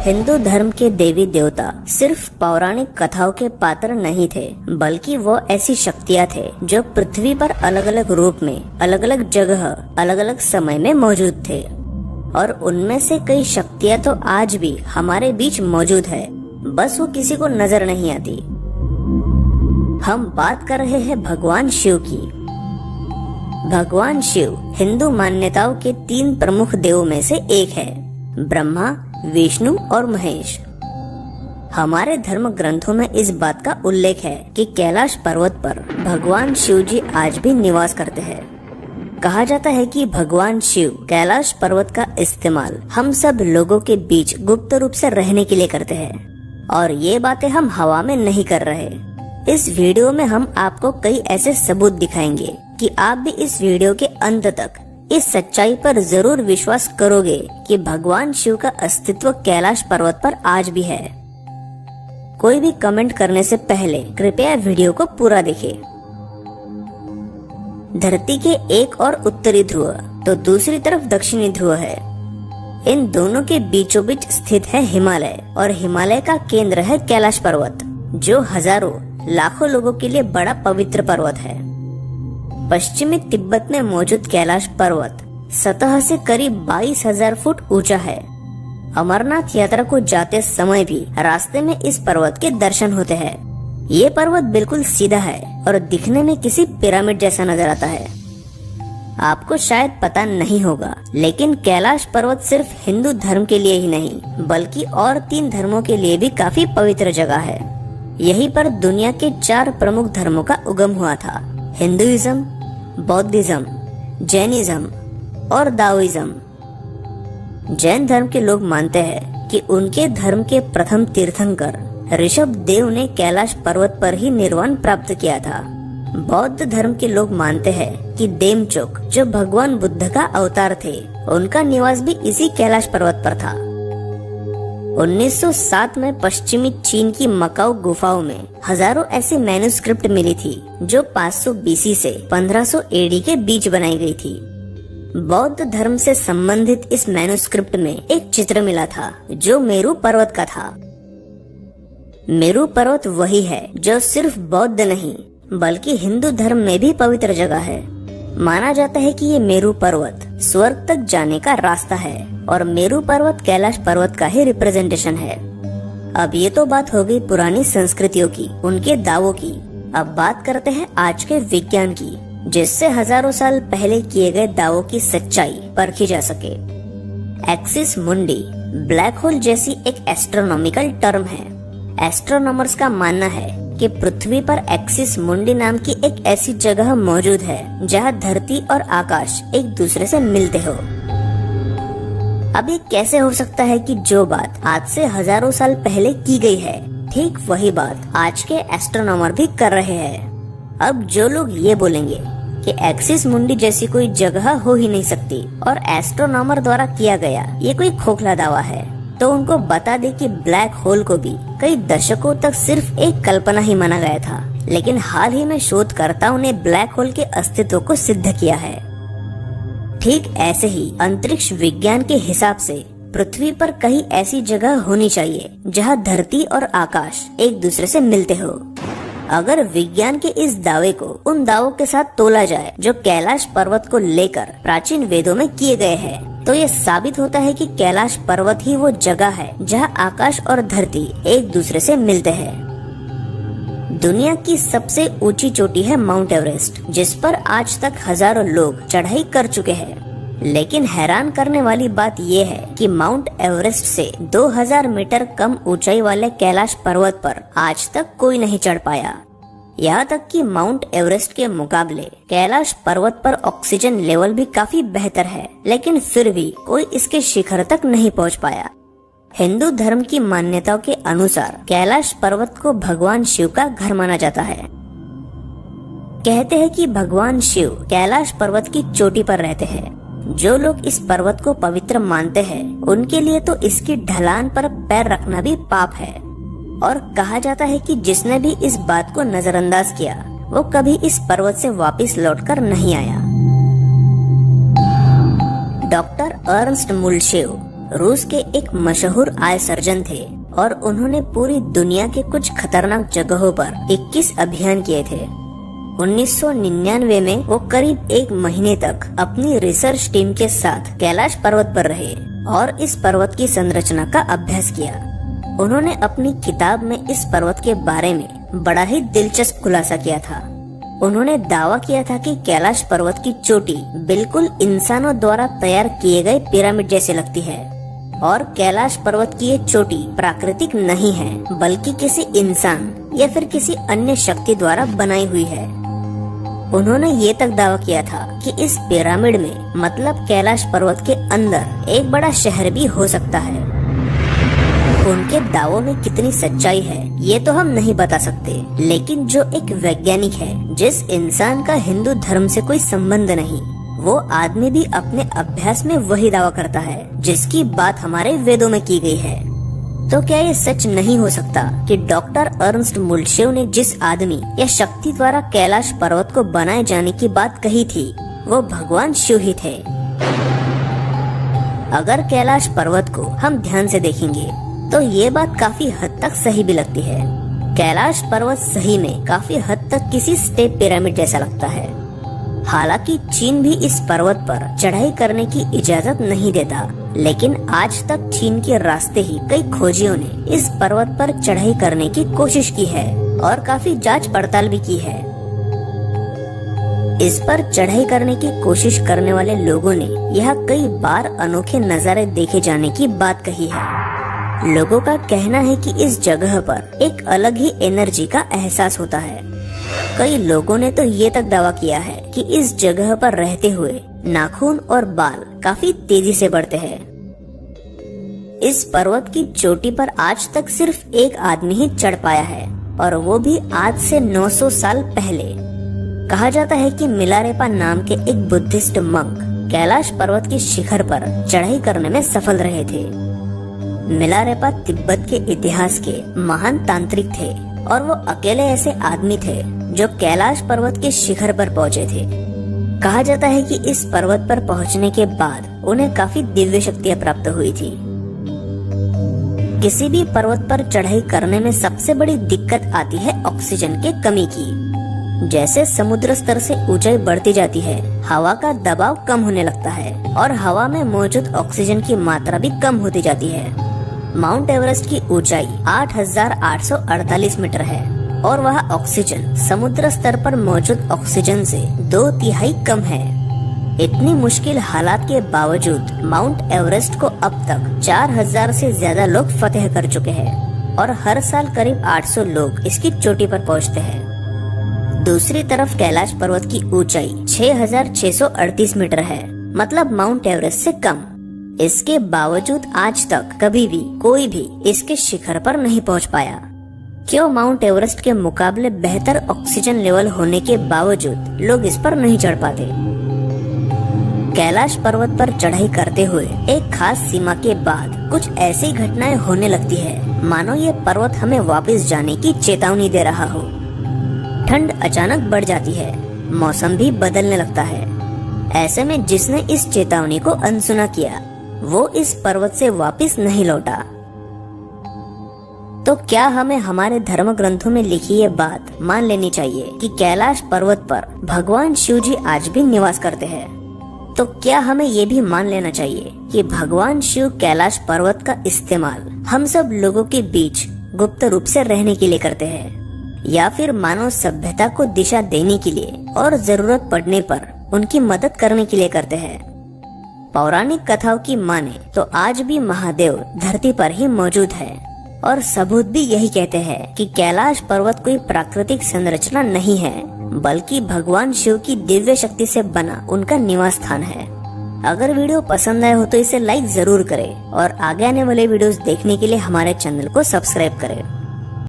हिंदू धर्म के देवी देवता सिर्फ पौराणिक कथाओं के पात्र नहीं थे, बल्कि वो ऐसी शक्तियाँ थे जो पृथ्वी पर अलग अलग रूप में, अलग अलग जगह, अलग अलग समय में मौजूद थे। और उनमें से कई शक्तियाँ तो आज भी हमारे बीच मौजूद है, बस वो किसी को नजर नहीं आती। हम बात कर रहे हैं भगवान शिव की। भगवान शिव हिंदू मान्यताओं के 3 प्रमुख देवों में से एक है, ब्रह्मा, विष्णु और महेश। हमारे धर्म ग्रंथों में इस बात का उल्लेख है कि कैलाश पर्वत पर भगवान शिव जी आज भी निवास करते हैं। कहा जाता है कि भगवान शिव कैलाश पर्वत का इस्तेमाल हम सब लोगों के बीच गुप्त रूप से रहने के लिए करते हैं, और ये बातें हम हवा में नहीं कर रहे। इस वीडियो में हम आपको कई ऐसे सबूत दिखाएंगे कि आप भी इस वीडियो के अंत तक इस सच्चाई पर जरूर विश्वास करोगे कि भगवान शिव का अस्तित्व कैलाश पर्वत पर आज भी है। कोई भी कमेंट करने से पहले कृपया वीडियो को पूरा देखें। धरती के एक और उत्तरी ध्रुव तो दूसरी तरफ दक्षिणी ध्रुव है। इन दोनों के बीचों बीच स्थित है हिमालय, और हिमालय का केंद्र है कैलाश पर्वत, जो हजारों लाखों लोगों के लिए बड़ा पवित्र पर्वत है। पश्चिमी तिब्बत में मौजूद कैलाश पर्वत सतह से करीब 22,000 फुट ऊंचा है। अमरनाथ यात्रा को जाते समय भी रास्ते में इस पर्वत के दर्शन होते हैं। ये पर्वत बिल्कुल सीधा है और दिखने में किसी पिरामिड जैसा नजर आता है। आपको शायद पता नहीं होगा, लेकिन कैलाश पर्वत सिर्फ हिंदू धर्म के लिए ही नहीं, बल्कि और 3 धर्मों के लिए भी काफी पवित्र जगह है। यहीं पर दुनिया के 4 प्रमुख धर्मों का उगम हुआ था, हिंदुइज्म, बौद्धिज्म, जैनिज्म और दाओइज्म। जैन धर्म के लोग मानते हैं कि उनके धर्म के प्रथम तीर्थंकर ऋषभ देव ने कैलाश पर्वत पर ही निर्वाण प्राप्त किया था। बौद्ध धर्म के लोग मानते हैं कि देमचोक, जो भगवान बुद्ध का अवतार थे, उनका निवास भी इसी कैलाश पर्वत पर था। 1907 में पश्चिमी चीन की मकाऊ गुफाओं में हजारों ऐसी मैन्युस्क्रिप्ट मिली थी, जो 500 बीसी से 1500 एडी के बीच बनाई गई थी। बौद्ध धर्म से संबंधित इस मैन्युस्क्रिप्ट में एक चित्र मिला था, जो मेरू पर्वत का था। मेरू पर्वत वही है जो सिर्फ बौद्ध नहीं, बल्कि हिंदू धर्म में भी पवित्र जगह है। माना जाता है कि ये मेरू पर्वत स्वर्ग तक जाने का रास्ता है, और मेरू पर्वत कैलाश पर्वत का ही रिप्रेजेंटेशन है। अब ये तो बात हो गई पुरानी संस्कृतियों की, उनके दावों की। अब बात करते हैं आज के विज्ञान की, जिससे हजारों साल पहले किए गए दावों की सच्चाई परखी जा सके। एक्सिस मुंडी ब्लैक होल जैसी एक एस्ट्रोनॉमिकल टर्म है। एस्ट्रोनॉमर्स का मानना है कि पृथ्वी पर एक्सिस मुंडी नाम की एक ऐसी जगह मौजूद है जहां धरती और आकाश एक दूसरे से मिलते हो। अब ये कैसे हो सकता है कि जो बात आज से हजारों साल पहले की गई है, ठीक वही बात आज के एस्ट्रोनॉमर भी कर रहे हैं। अब जो लोग ये बोलेंगे कि एक्सिस मुंडी जैसी कोई जगह हो ही नहीं सकती और एस्ट्रोनॉमर द्वारा किया गया ये कोई खोखला दावा है, तो उनको बता दे कि ब्लैक होल को भी कई दशकों तक सिर्फ एक कल्पना ही माना गया था, लेकिन हाल ही में शोधकर्ताओं ने ब्लैक होल के अस्तित्व को सिद्ध किया है। ठीक ऐसे ही अंतरिक्ष विज्ञान के हिसाब से पृथ्वी पर कहीं ऐसी जगह होनी चाहिए जहां धरती और आकाश एक दूसरे से मिलते हो। अगर विज्ञान के इस दावे को उन दावों के साथ तोला जाए जो कैलाश पर्वत को लेकर प्राचीन वेदों में किए गए हैं, तो ये साबित होता है कि कैलाश पर्वत ही वो जगह है जहां आकाश और धरती एक दूसरे से मिलते हैं। दुनिया की सबसे ऊंची चोटी है माउंट एवरेस्ट, जिस पर आज तक हजारों लोग चढ़ाई कर चुके हैं। लेकिन हैरान करने वाली बात ये है कि माउंट एवरेस्ट से 2000 मीटर कम ऊंचाई वाले कैलाश पर्वत पर आज तक कोई नहीं चढ़ पाया। यहाँ तक कि माउंट एवरेस्ट के मुकाबले कैलाश पर्वत पर ऑक्सीजन लेवल भी काफी बेहतर है, लेकिन फिर भी कोई इसके शिखर तक नहीं पहुँच पाया। हिंदू धर्म की मान्यताओं के अनुसार कैलाश पर्वत को भगवान शिव का घर माना जाता है। कहते हैं कि भगवान शिव कैलाश पर्वत की चोटी पर रहते हैं। जो लोग इस पर्वत को पवित्र मानते हैं, उनके लिए तो इसकी ढलान पर पैर रखना भी पाप है। और कहा जाता है कि जिसने भी इस बात को नजरअंदाज किया, वो कभी इस पर्वत से वापस लौटकर नहीं आया। डॉक्टर अर्नस्ट मुल्शेव रूस के एक मशहूर आय सर्जन थे और उन्होंने पूरी दुनिया के कुछ खतरनाक जगहों पर 21 अभियान किए थे। 1999 में वो करीब 1 महीने तक अपनी रिसर्च टीम के साथ कैलाश पर्वत पर रहे और इस पर्वत की संरचना का अभ्यास किया। उन्होंने अपनी किताब में इस पर्वत के बारे में बड़ा ही दिलचस्प खुलासा किया था। उन्होंने दावा किया था कि कैलाश पर्वत की चोटी बिल्कुल इंसानों द्वारा तैयार किए गए पिरामिड जैसे लगती है और कैलाश पर्वत की ये चोटी प्राकृतिक नहीं है बल्कि किसी इंसान या फिर किसी अन्य शक्ति द्वारा बनाई हुई है। उन्होंने ये तक दावा किया था कि इस पिरामिड में मतलब कैलाश पर्वत के अंदर एक बड़ा शहर भी हो सकता है। उनके दावों में कितनी सच्चाई है ये तो हम नहीं बता सकते, लेकिन जो एक वैज्ञानिक है, जिस इंसान का हिंदू धर्म से कोई संबंध नहीं, वो आदमी भी अपने अभ्यास में वही दावा करता है जिसकी बात हमारे वेदों में की गई है। तो क्या ये सच नहीं हो सकता कि डॉक्टर अर्नस्ट मुल्शेव ने जिस आदमी या शक्ति द्वारा कैलाश पर्वत को बनाए जाने की बात कही थी वो भगवान शिव ही थे? अगर कैलाश पर्वत को हम ध्यान से देखेंगे तो ये बात काफी हद तक सही भी लगती है। कैलाश पर्वत सही में काफी हद तक किसी स्टेप पिरामिड जैसा लगता है। हालांकि चीन भी इस पर्वत पर चढ़ाई करने की इजाजत नहीं देता, लेकिन आज तक चीन के रास्ते ही कई खोजियों ने इस पर्वत पर चढ़ाई करने की कोशिश की है और काफी जांच पड़ताल भी की है। इस पर चढ़ाई करने की कोशिश करने वाले लोगों ने यह कई बार अनोखे नजारे देखे जाने की बात कही है। लोगों का कहना है कि इस जगह पर एक अलग ही एनर्जी का एहसास होता है। कई लोगों ने तो ये तक दावा किया है कि इस जगह पर रहते हुए नाखून और बाल काफी तेजी से बढ़ते हैं। इस पर्वत की चोटी पर आज तक सिर्फ एक आदमी ही चढ़ पाया है और वो भी आज से 900 साल पहले। कहा जाता है कि मिलारेपा नाम के एक बुद्धिस्ट मंक कैलाश पर्वत की शिखर पर चढ़ाई करने में सफल रहे थे। मिलारेपा तिब्बत के इतिहास के महान तांत्रिक थे और वो अकेले ऐसे आदमी थे जो कैलाश पर्वत के शिखर पर पहुंचे थे। कहा जाता है कि इस पर्वत पर पहुंचने के बाद उन्हें काफी दिव्य शक्तियां प्राप्त हुई थी। किसी भी पर्वत पर चढ़ाई करने में सबसे बड़ी दिक्कत आती है ऑक्सीजन के कमी की। जैसे समुद्र स्तर से ऊंचाई बढ़ती जाती है, हवा का दबाव कम होने लगता है और हवा में मौजूद ऑक्सीजन की मात्रा भी कम होती जाती है। माउंट एवरेस्ट की ऊंचाई 8,848 मीटर है और वह ऑक्सीजन समुद्र स्तर पर मौजूद ऑक्सीजन से 2/3 कम है। इतनी मुश्किल हालात के बावजूद माउंट एवरेस्ट को अब तक 4,000 से ज्यादा लोग फतेह कर चुके हैं और हर साल करीब 800 लोग इसकी चोटी पर पहुंचते हैं। दूसरी तरफ कैलाश पर्वत की ऊंचाई 6,638 मीटर है, मतलब माउंट एवरेस्ट से कम। इसके बावजूद आज तक कभी भी कोई भी इसके शिखर पर नहीं पहुंच पाया। क्यों माउंट एवरेस्ट के मुकाबले बेहतर ऑक्सीजन लेवल होने के बावजूद लोग इस पर नहीं चढ़ पाते? कैलाश पर्वत पर चढ़ाई करते हुए एक खास सीमा के बाद कुछ ऐसी घटनाएं होने लगती है मानो ये पर्वत हमें वापस जाने की चेतावनी दे रहा हो। ठंड अचानक बढ़ जाती है, मौसम भी बदलने लगता है। ऐसे में जिसने इस चेतावनी को अनसुना किया वो इस पर्वत से वापस नहीं लौटा। तो क्या हमें हमारे धर्म ग्रंथों में लिखी ये बात मान लेनी चाहिए कि कैलाश पर्वत पर भगवान शिव जी आज भी निवास करते हैं? तो क्या हमें ये भी मान लेना चाहिए कि भगवान शिव कैलाश पर्वत का इस्तेमाल हम सब लोगों के बीच गुप्त रूप से रहने के लिए करते हैं, या फिर मानव सभ्यता को दिशा देने के लिए और जरूरत पड़ने पर उनकी मदद करने के लिए करते हैं? पौराणिक कथाओं की माने तो आज भी महादेव धरती पर ही मौजूद है और सबूत भी यही कहते हैं कि कैलाश पर्वत कोई प्राकृतिक संरचना नहीं है, बल्कि भगवान शिव की दिव्य शक्ति से बना उनका निवास स्थान है। अगर वीडियो पसंद आया हो तो इसे लाइक जरूर करें और आगे आने वाले वीडियोस देखने के लिए हमारे चैनल को सब्सक्राइब करें।